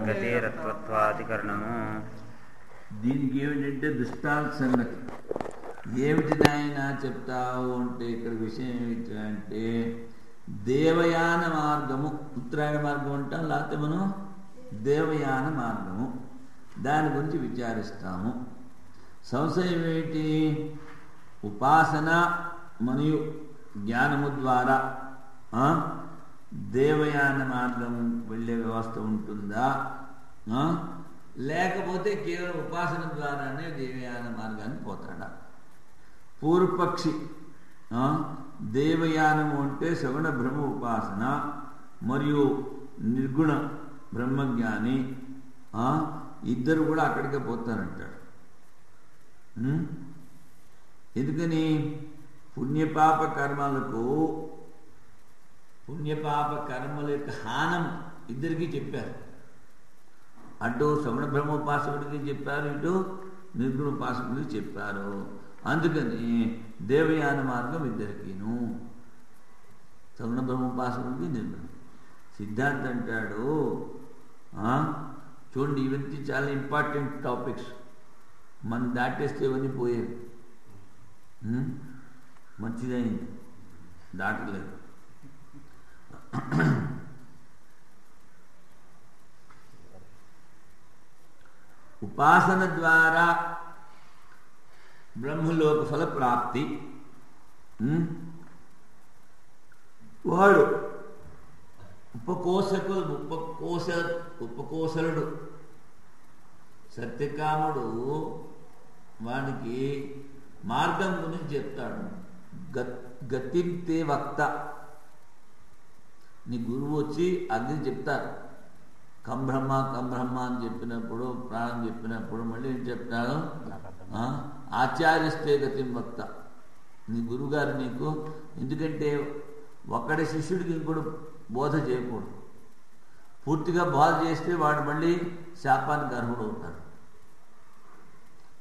గతిరత్వత్వాధికరణము. దీనికి ఏమిటంటే దృష్టాంత సంగతి. ఏమిటి నాయన చెప్తావు అంటే ఇక్కడ విషయం ఏమిటి అంటే దేవయాన మార్గము, ఉత్తరాయణ మార్గం అంటాం, లేకపోతే మనం దేవయాన మార్గము, దాని గురించి విచారిస్తాము. సంశయం ఏమిటి? ఉపాసన మరియు జ్ఞానము ద్వారా దేవయాన మార్గం వెళ్ళే వ్యవస్థ ఉంటుందా, లేకపోతే కేవలం ఉపాసన ద్వారానే దేవయాన మార్గాన్ని పోతాడా? పూర్వపక్షి దేవయానము అంటే సగుణ బ్రహ్మ ఉపాసన మరియు నిర్గుణ బ్రహ్మజ్ఞాని ఇద్దరు కూడా అక్కడికే పోతారంటాడు. ఎందుకని? పుణ్యపాప కర్మల యొక్క హానం ఇద్దరికీ చెప్పారు. అటు సగుణ బ్రహ్మోపాసకుడికి చెప్పారు, ఇటు నిర్గుణ ఉపాసకుడికి చెప్పారు. అందుకని దేవయాన మార్గం ఇద్దరికీను, సగుణ బ్రహ్మోపాసకుడికి నిర్గుణ. సిద్ధాంత అంటాడు, చూడండి ఇవన్నీ చాలా ఇంపార్టెంట్ టాపిక్స్, మనం దాటేస్తే ఇవన్నీ పోయేవి. మంచిదైంది, దాటలేదు. ఉపాసన ద్వారా బ్రహ్మలోక ఫల ప్రాప్తి. వాడు ఉపకోసలుడు సత్యకాముడు వానికి మార్గం గురించి చెప్తాడు. గతింతే వక్త. నీ గురువు వచ్చి అగ్ని చెప్తారు, కంబ్రహ్మ అని చెప్పినప్పుడు, ప్రాణం చెప్పినప్పుడు మళ్ళీ ఏం చెప్తాడు? ఆచార్యస్తే గతిం వక్త. నీ గురువుగారు నీకు, ఎందుకంటే ఒక్కడి శిష్యుడికి ఇంకోటి బోధ చేయకూడదు. పూర్తిగా బోధ చేస్తే వాడు మళ్ళీ శాపానికి అర్హుడు అవుతాడు.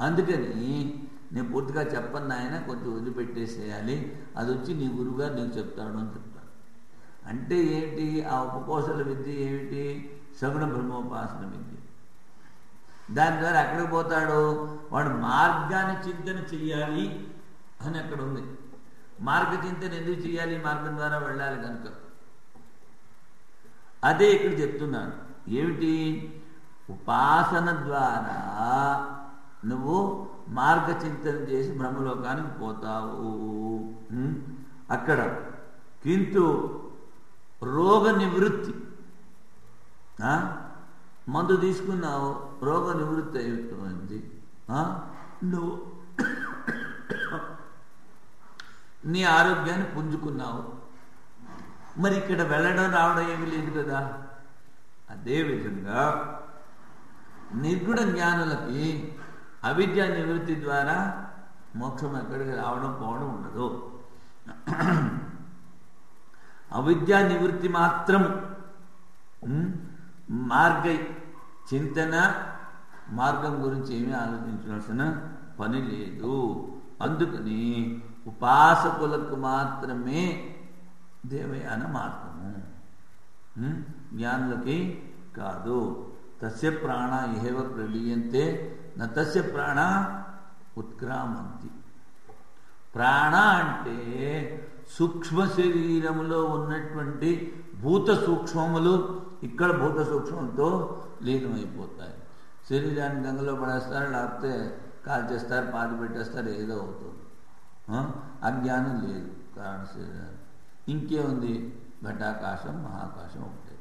అందుకని నేను పూర్తిగా చెప్పను నాయన, కొంచెం వదిలిపెట్టేసేయాలి, అది వచ్చి నీ గురువుగారు నీకు చెప్తాడు అని చెప్తాడు. అంటే ఏంటి? ఆ ఉపకోసల విద్య ఏమిటి? సగుణ బ్రహ్మోపాసన విద్య. దాని ద్వారా ఎక్కడికి పోతాడు? వాడు మార్గాన్ని చింతన చెయ్యాలి అని అక్కడ ఉంది. మార్గ చింతన ఎందుకు చేయాలి? మార్గం ద్వారా వెళ్ళాలి కనుక. అదే ఇక్కడ చెప్తున్నాను. ఏమిటి? ఉపాసన ద్వారా నువ్వు మార్గ చింతన చేసి బ్రహ్మలోకానికి పోతావు. అక్కడ కింటు రోగ నివృత్తి, మందు తీసుకున్నావు, రోగ నివృత్తి అయిపోయింది, నువ్వు నీ ఆరోగ్యాన్ని పుంజుకున్నావు. మరి ఇక్కడ వెళ్ళడం రావడం ఏమీ లేదు కదా. అదేవిధంగా నిర్గుణ జ్ఞానులకి అవిద్యా నివృత్తి ద్వారా మోక్షం ఎక్కడికి రావడం పోవడం ఉండదు. అవిద్యా నివృత్తి మాత్రం మార్గ చింతన, మార్గం గురించి ఏమీ ఆలోచించాల్సిన పని లేదు. అందుకని ఉపాసకులకు మాత్రమే దేవయాన మార్గము, జ్ఞానులకి కాదు. తస్య ప్రాణ ఇహేవ ప్రలీయంతే న తస్య ప్రాణ ఉత్క్రామంతి. ప్రాణ అంటే సూక్ష్మ శరీరములో ఉన్నటువంటి భూత సూక్ష్మములు ఇక్కడ భూత సూక్ష్మంతో లీనమైపోతాయి. శరీరాన్ని గంగలో పడేస్తారు, లేకపోతే కాల్చేస్తారు, పాతి పెట్టేస్తారు, ఏదో అవుతుంది. అజ్ఞానం లేదు కారణ శరీరాన్ని. ఇంకేముంది? ఘటాకాశం మహాకాశం ఒకటే.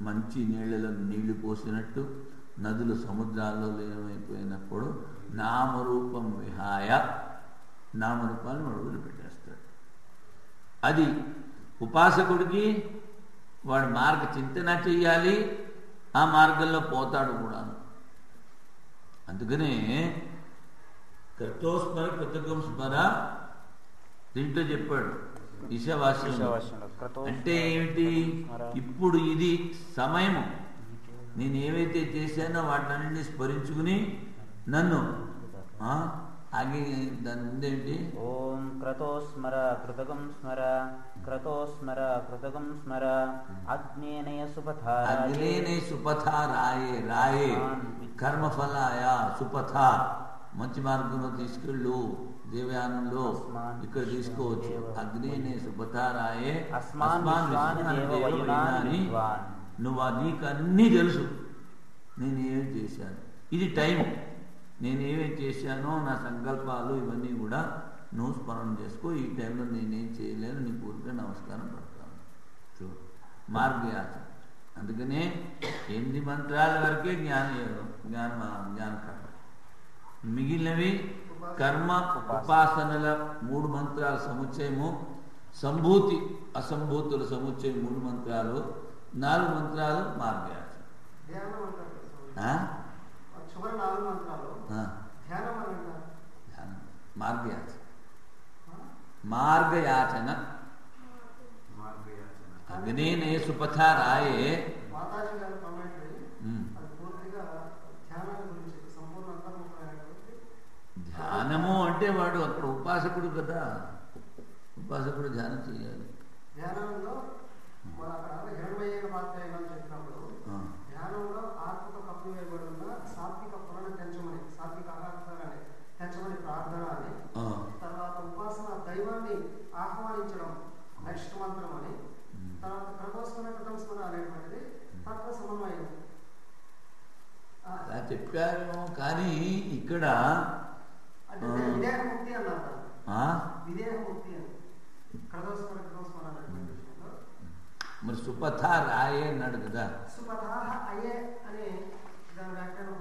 మంచి నీళ్ళలో నీళ్లు పోసినట్టు నదులు సముద్రాల్లో లీనమైపోయినప్పుడు నామరూపం విహాయ, నామరూపాలను అడుగులు పెట్టేస్తాడు. అది ఉపాసకుడికి వాడు మార్గ చింతన చెయ్యాలి, ఆ మార్గంలో పోతాడు కూడా. అందుకనే కర్తోస్మర కృతకం స్మర దీంట్లో చెప్పాడు ఈశావాస్యం. అంటే ఏమిటి? ఇప్పుడు ఇది సమయము, నేను ఏవైతే చేశానో వాటిని స్మరించుకుని నన్ను ఆగి దాని ముందేంటి? ఓం క్రతోస్మర కృతగం స్మర క్రతోస్మర కృతగం స్మర అగ్నేనయ సుపథ రాయే రాయే కర్మఫలాయ సుపథ మంచి మార్గంలో తీసుకెళ్ళు. దేవయానంలో ఇక్కడ తీసుకోవచ్చు. అగ్నేనే సుపథ రాయే నువ్వు నీకు అన్నీ తెలుసు. నేనేమి చేశాను, ఇది టైం, నేనేమేమి చేశానో నా సంకల్పాలు ఇవన్నీ కూడా నువ్వు స్మరణ చేసుకో. ఈ టైంలో నేనేం చేయలేను, నీ పూర్తిగా నమస్కారం పెడతాను. చూడు మార్గయాత్ర. అందుకనే 8 మంత్రాల వరకే జ్ఞానకర్మ. మిగిలినవి కర్మ ఉపాసనల 3 మంత్రాల సముచ్చయము, సంభూతి అసంభూతుల సముచ్చయం 3 మంత్రాలు, 4 మంత్రాలు మార్గయాత్ర. మార్గయాచన మార్గయాచన అగ్నేనే సుపథ రాయే. ధ్యానము అంటే వాడు అక్కడ ఉపాసకుడు కదా, ఉపాసకుడు ధ్యానం చేయాలి. ధ్యానంలో ధ్యానంలో ఆత్మతో కప్పు వేయబడుతున్న సాత్విక పురాణ సాత్విక ఆహారాన్ని తెంచమని ప్రార్థన అని, తర్వాత ఉపాసన దైవాన్ని ఆహ్వానించడం నెక్స్ట్ మంత్రం అని, తర్వాత క్రతోస్మర కృతస్మర అనేటువంటిది తత్వ సమన్వయం. అలా చెప్పారు. కానీ ఇక్కడ విదేహముక్తి అన్నారు. విదేహముక్తి అని క్రతోస్మర కృతస్మర అనేటువంటి విషయంలో మరి సుపథ రాయే అన్నాడు కదా. సుపథ అయ్యే అనే దాని వ్యాఖ్యానం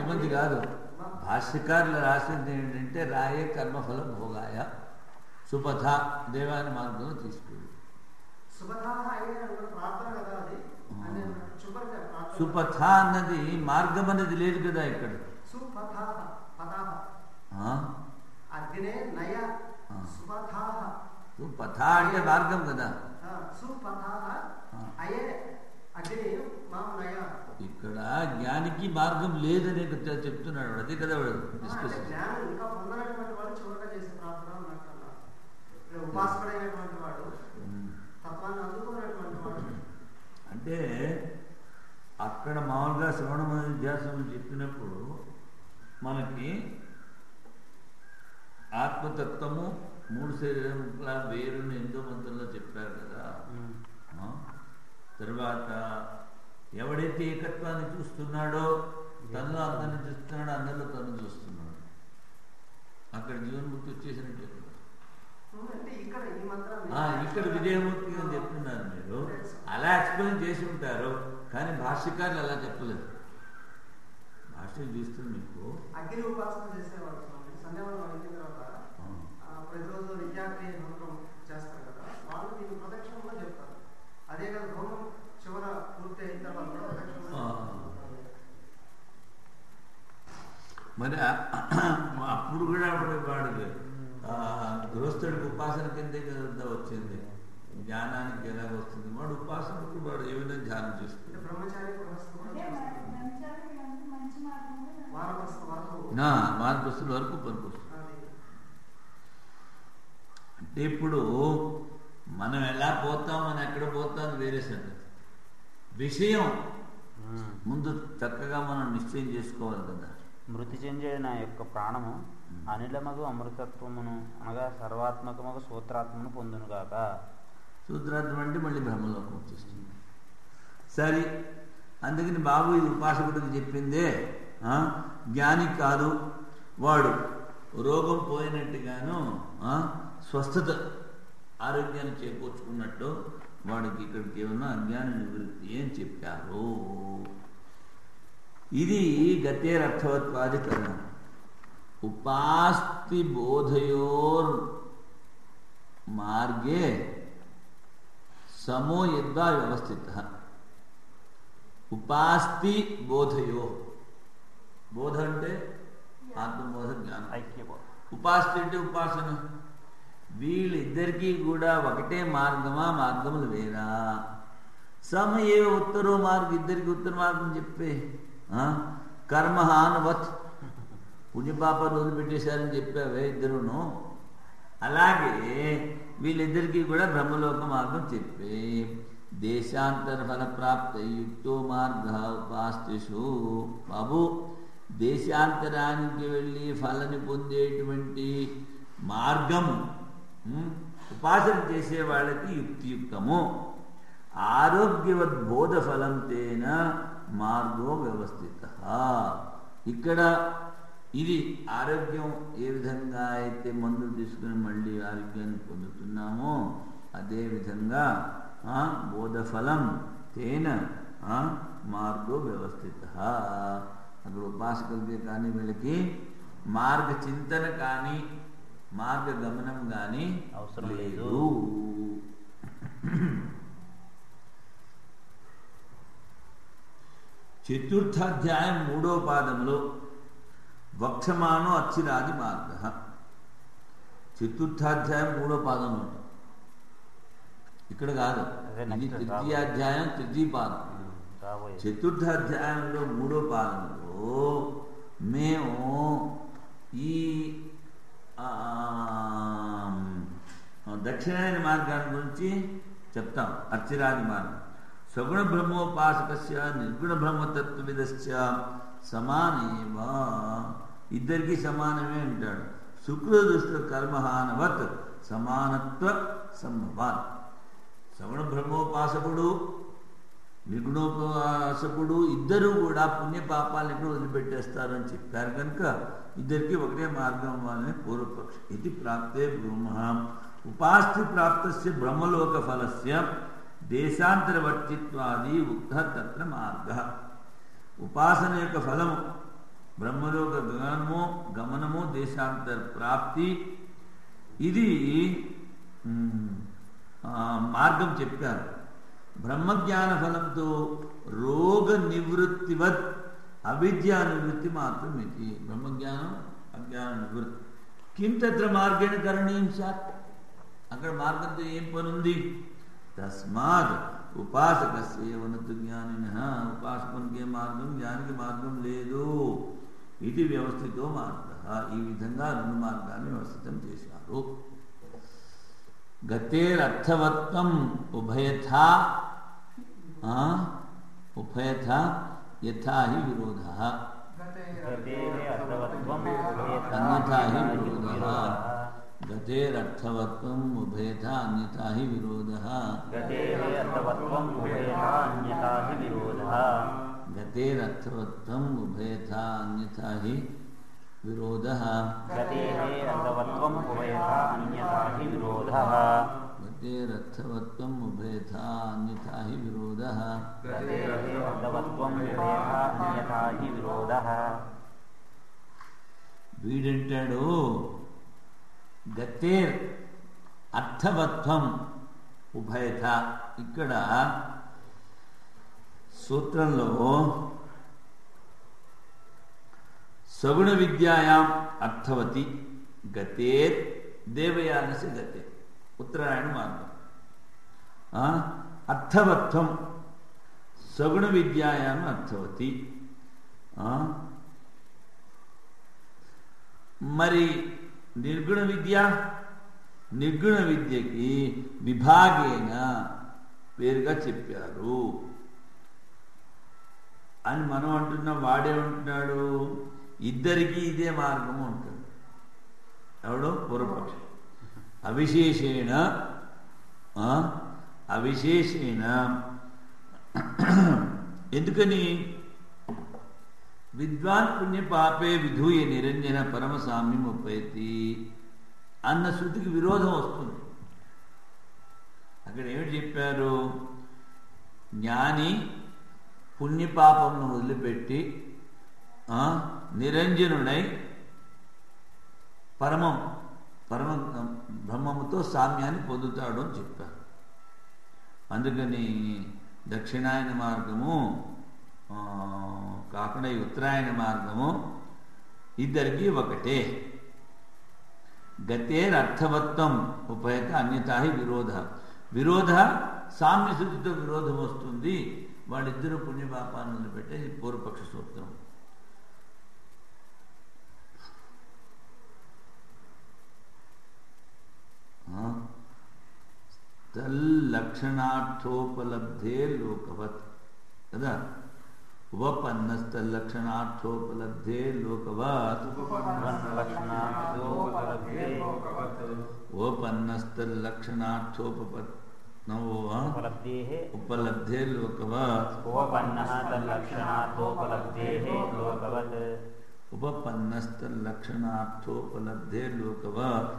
కొంతమంది కాదు, భాష్యకారులు రాసింది ఏంటంటే రాయే కర్మఫల భోగాయ సుపథ దేవాని మార్గంలో తీసుకెళ్ళి. సుపథ అన్నది మార్గం అనేది లేదు కదా ఇక్కడ. సుపథ అంటే మార్గం కదా. ఇక్కడ జ్ఞానికి మార్గం లేదని చెప్తున్నాడు. అదే కదా వాడు డిస్కస్. అంటే అక్కడ మామూలుగా శ్రవణ నిధ్యాసనం చెప్పినప్పుడు మనకి ఆత్మతత్వము 3 శరీరముల వేరుని 8వ మంత్రంలో చెప్పారు కదా. తర్వాత ఎవడైతే ఏకత్వాన్ని చూస్తున్నాడో తనలో అందరిని చూస్తున్నాడో అందరిలో తను చూస్తున్నాడు. అక్కడ జీవన్ముక్తి వచ్చేసినట్టే. ఇక్కడ విజయమూర్తి అని చెప్తున్నారు మీరు. అలా ఎక్స్ప్లెయిన్ చేసి ఉంటారు, కానీ భాష్యకారులు అలా చెప్పలేదు. భాష్యం చూస్తే మీకు అగ్ని ఉపాసన చేసేవాడు సంధ్యావనం అయిన తర్వాత ప్రతిరోజు విద్యాక్రియ హోమం చేస్తారు కదా, వాళ్ళు దీన్ని ప్రదక్షిణంలో చెప్తారు. అదే కదా హోమం చివర పూర్తి అయిన తర్వాత మరి అప్పుడు కూడా వాడు గృహస్థుడికి ఉపాసన కిందే కదా వచ్చింది. జ్ఞానానికి ఎలాగ వస్తుంది? వాడు ఉపాసనకు వాడు ఏ విధంగా ధ్యానం చేస్తుంది. వానప్రస్థుల వరకు పనికొస్తుంది. అంటే ఇప్పుడు మనం ఎలా పోతాం, మనం ఎక్కడ పోతాం వేరే సంగతి. విషయం ముందు చక్కగా మనం నిశ్చయం చేసుకోవాలి కదా. మృతి చెందే నా యొక్క ప్రాణము అనిలమగు అమృతత్వమును అనగా సర్వాత్మకమగు సూత్రాత్మను పొందునుగాక. సూత్రాత్మ అంటే మళ్ళీ బ్రహ్మలోకం వచ్చేస్తుంది. సరే, అందుకని బాబు ఇది ఉపాసకుడికి చెప్పిందే, జ్ఞాని కాదు. వాడు రోగం పోయినట్టుగాను స్వస్థత ఆరోగ్యాన్ని చేకూర్చుకున్నట్టు వాడికి ఇక్కడికి ఏమన్నా అజ్ఞాన నివృత్తి అని చెప్పారు. ఇది గతేరర్థవత్వాధికరణం. ఉపాస్తి బోధయోర్ మార్గే సమో యద్వా వ్యవస్థిత. ఉపాస్తి బోధయో, బోధ అంటే ఆత్మబోధ జ్ఞానం, ఐక్యబోధ. ఉపాస్తి అంటే ఉపాసన. వీళ్ళిద్దరికీ కూడా ఒకటే మార్గమా, మార్గములు వేరా? సమయే ఉత్తరో మార్గం, ఇద్దరికి ఉత్తర మార్గం చెప్పే. కర్మహానవత్ పుణ్యపాపాలు వదిలిపెట్టేశారని చెప్పావే ఇద్దరును, అలాగే వీళ్ళిద్దరికీ కూడా బ్రహ్మలోక మార్గం చెప్పే. దేశాంతర ఫల ప్రాప్త యుక్తో మార్గ ఉపాస్తిషు. బాబు, దేశాంతరానికి వెళ్ళి ఫలని పొందేటువంటి మార్గం ఉపాసన చేసే వాళ్ళకి యుక్తియుక్తము. ఆరోగ్యవద్బోధ ఫలం తేన మార్గో వ్యవస్థిత. ఇక్కడ ఇది ఆరోగ్యం ఏ విధంగా అయితే మందులు తీసుకుని మళ్ళీ ఆరోగ్యాన్ని పొందుతున్నామో అదేవిధంగా బోధఫలం తేన మార్గో వ్యవస్థిత. అక్కడ ఉపాసకులకి కానీ వీళ్ళకి మార్గ చింతన కానీ మార్గ గమనం కానీ అవసరం లేదు. చతుర్థాధ్యాయం 3వ పాదంలో వక్షమానో అచ్చిరాది మార్గ. చతుర్థాధ్యాయం 3వ పాదంలో, ఇక్కడ కాదు, ఇది తృతీయాధ్యాయం 3వ పాదం. చతుర్థాధ్యాయంలో 3వ పాదంలో మేము ఈ దక్షిణాయన మార్గాన్ని గురించి చెప్తాం. అర్చిరాది మార్గం సగుణ బ్రహ్మోపాసకస్య నిర్గుణ బ్రహ్మతత్వవిదశ్చ సమానేవ. ఇద్దరికి సమానమే అంటాడు. శుక్రదృష్ట కర్మహానవత్ సమానత్వ సంభవాత్. సగుణ బ్రహ్మోపాసకుడు నిర్గుణోపాసకుడు ఇద్దరూ కూడా పుణ్యపాపాలను ఎక్కడ వదిలిపెట్టేస్తారు అని చెప్పారు కనుక ఇద్దరికి ఒకటే మార్గం వాళ్ళని పూర్వపక్ష. ఇది ప్రాప్తే బ్రహ్మ ఉపాస్తి ప్రాప్తస్య బ్రహ్మలోక ఫలస్య దేశాంతరవర్తిత్వాది ఉక్త తత్ర మార్గ. ఉపాసన యొక్క ఫలము బ్రహ్మలోక గమనము దేశాంతర ప్రాప్తి, ఇది మార్గం చెప్పారు. బ్రహ్మజ్ఞాన ఫలంతో రోగ నివృత్తివత్ అవిద్యా నివృత్తి మాత్రం ఇది. బ్రహ్మజ్ఞానం అజ్ఞాన నివృత్తి. కిం తత్ర మార్గేణ కరణీయం సాత్. అక్కడ మార్గంతో ఏం పనుంది? తస్మాత్ ఉపాసకస్య ఉన్నత జ్ఞానిన. ఉపాసకునికి మార్గం, జ్ఞానికి మార్గం లేదు. ఇది వ్యవస్థితో మార్గ. ఈ విధంగా 2 మార్గాన్ని వ్యవస్థితం చేశారు. గతేరర్థవత్వం ఉభయథా యథా హి విరోధ. అన్యథా హి విరోధ. గతేరర్థవత్వం ఉభయథా అన్యథా హి విరోధ. గతేరర్థవత్వం ఉభయథా అన్యథా హి విరోధ. గతేరర్థవత్వం ఉభయథా అన్యథా హి విరోధ. గతేరర్థవత్వం ఉభయథా అన్యథా హి విరోధ. గతేరర్థవత్వం ఉభయథా అన్యథా హి విరోధ. గతేరర్థవత్వం ఉభయథా అన్యథా హి విరోధ. వీడంటాడు గతేర్ అర్థవత్వం ఉభయథ. ఇక్కడ సూత్రంలో సగుణ విద్యాయాం అర్థవతి గతేర్ దేవయానసి గతే. ఉత్తరాయణ మార్గం. అర్థవత్వం సగుణ విద్యాయాం అర్థవతి. మరి నిర్గుణ విద్య, నిర్గుణ విద్యకి విభాగేన పేరుగా చెప్పారు అని మనం అంటున్నాం. వాడే ఉంటున్నాడు ఇద్దరికీ ఇదే మార్గము ఉంటుంది. ఎవడో పూర్వపక్షం. అవిశేషేణ ఎందుకని విద్వాన్ పుణ్యపాపే విధూయ నిరంజన పరమసామ్యం ఉపయతి అన్న శృతికి విరోధం వస్తుంది. అక్కడ ఏమిటి చెప్పారు? జ్ఞాని పుణ్యపాపమును వదిలిపెట్టి నిరంజనుడై పరమ బ్రహ్మముతో సామ్యాన్ని పొందుతాడు అని చెప్పారు. అందుకని దక్షిణాయన మార్గము కాకుండా ఉత్తరాయణ మార్గము ఇద్దరికి ఒకటే. గతేరర్థవత్వం ఉపయత అన్యథా హి విరోధ. విరోధ సామ్య శుద్ధితో విరోధం వస్తుంది. వాళ్ళిద్దరూ పుణ్యపాపాన్ని వదిలిపెట్టే పూర్వపక్ష సూత్రం. తల్లక్షణార్థోపలబ్ధే లోకవత్ కదా. ఉపపన్నస్తల్లక్షణార్థోపలబ్ధే లోకవత్ ఉపలబ్ధే లోకవత్ ఉపపన్నస్తల్లక్షణార్థోపలబ్ధే లోకవత్ ఉపపన్నస్తల్లక్షణార్థోపలబ్ధే లోకవత్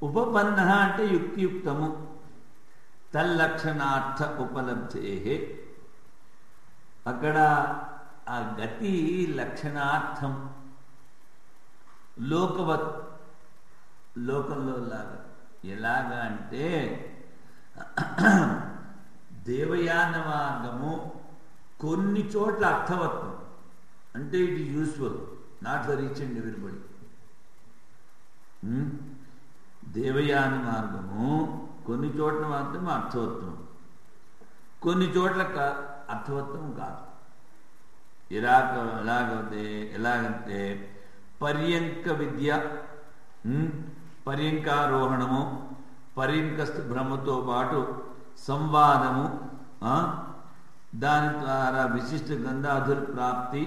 ఉపపన్న అంటే యుక్తియుక్తము. తల్లక్షణార్థ ఉపలబ్ధే అక్కడ ఆ గతి లక్షణార్థం లోకవత్ లోకంలో లాగా. ఎలాగా అంటే దేవయాన మార్గము కొన్ని చోట్ల అర్థవత్వం అంటే it is useful, not for reach and everybody. దేవయాన మార్గము కొన్ని చోట్ల మాత్రమే అర్థవత్వం, కొన్ని చోట్ల అర్థవత్వం కాదు. ఎలాగంటే పర్యంక విద్య, పర్యంకారోహణము, పర్యంకస్థ భ్రమతో పాటు సంవాదము, దాని ద్వారా విశిష్ట గంధాధుల ప్రాప్తి,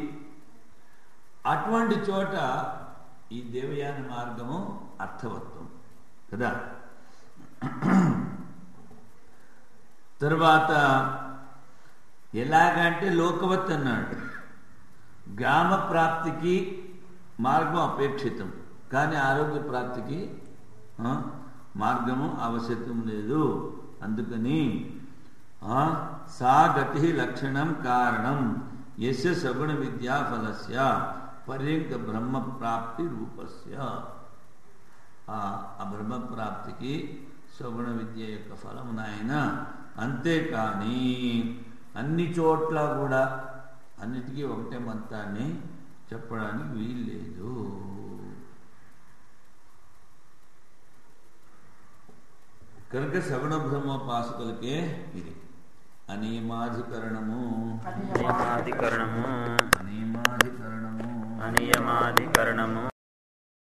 అటువంటి చోట ఈ దేవయాన మార్గము అర్థవత్వం కదా. తర్వాత ఎలాగంటే లోకవత్ అన్నాడు. గ్రామ ప్రాప్తికి మార్గం అపేక్షితం, కానీ ఆరోగ్య ప్రాప్తికి మార్గము ఆవశ్యకం లేదు. అందుకని సా గతి లక్షణం కారణం యస్య సగుణ విద్యా ఫలస్య పర్యంక బ్రహ్మ ప్రాప్తి రూపస్య. ఆ బ్రహ్మ ప్రాప్తికి సగుణ విద్య యొక్క ఫలము నాయన. అంతేకాని అన్ని చోట్ల కూడా అన్నిటికీ ఒకటే మంత్రాన్ని చెప్పడానికి వీల్లేదు. కనుక సగుణ బ్రహ్మోపాసకులకే ఇది అనియమాధికరణము.